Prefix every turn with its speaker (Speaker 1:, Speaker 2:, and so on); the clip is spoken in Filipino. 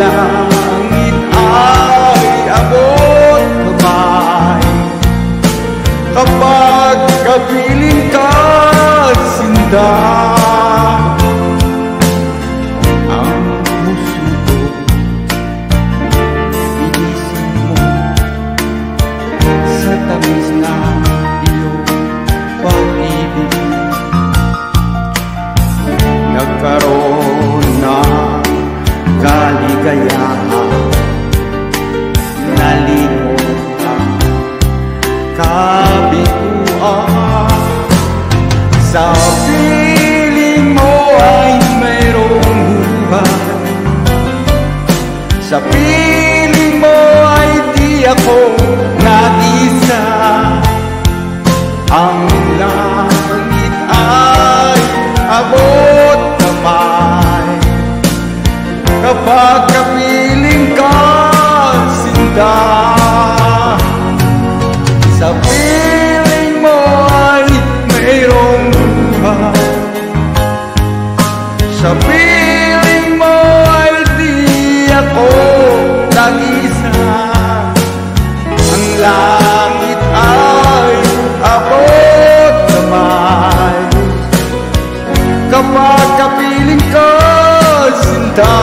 Speaker 1: langit ay abot kamay. Kapag kapiling ka, sinta, ang puso ko, inisip mo sa tamis na iyong pag-ibig. Nagkaroon ng kaligayahan, nalimot ang kabiguan. Sa piling mo ay mayroong buhay, sa piling mo ay di ako nag-isa. Ang langit ay abot kamay. Kapag kapiling ka, sinta, sa piling mo ay mayroong buhay, sa piling mo ay di ako nag-isa. Ang langit ay abot kamay. Kapag kapiling ka, sinta,